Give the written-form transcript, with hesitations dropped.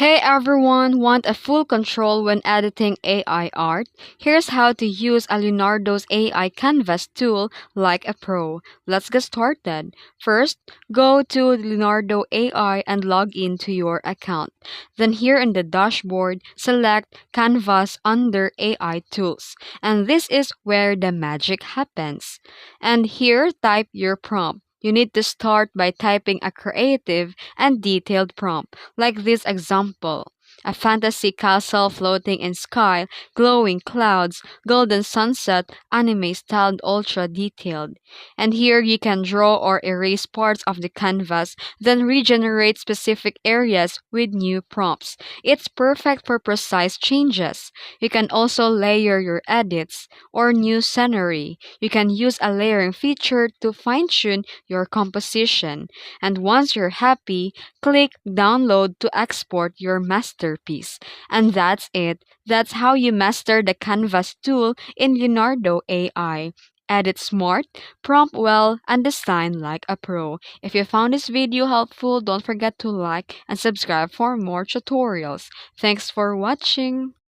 Hey everyone, want a full control when editing AI art? Here's how to use a Leonardo's AI Canvas tool like a pro. Let's get started. First, go to Leonardo AI and log into your account. Then here in the dashboard, select Canvas under AI tools. And this is where the magic happens. And here, type your prompt. You need to start by typing a creative and detailed prompt like this example. A fantasy castle floating in sky, glowing clouds, golden sunset, anime styled ultra detailed. And here you can draw or erase parts of the canvas, then regenerate specific areas with new prompts. It's perfect for precise changes. You can also layer your edits or new scenery. You can use a layering feature to fine tune your composition. And once you're happy, click download to export your masterpiece. And that's it. That's how you master the Canvas tool in Leonardo AI. Edit smart, prompt well, and design like a pro. If you found this video helpful, don't forget to like and subscribe for more tutorials. Thanks for watching.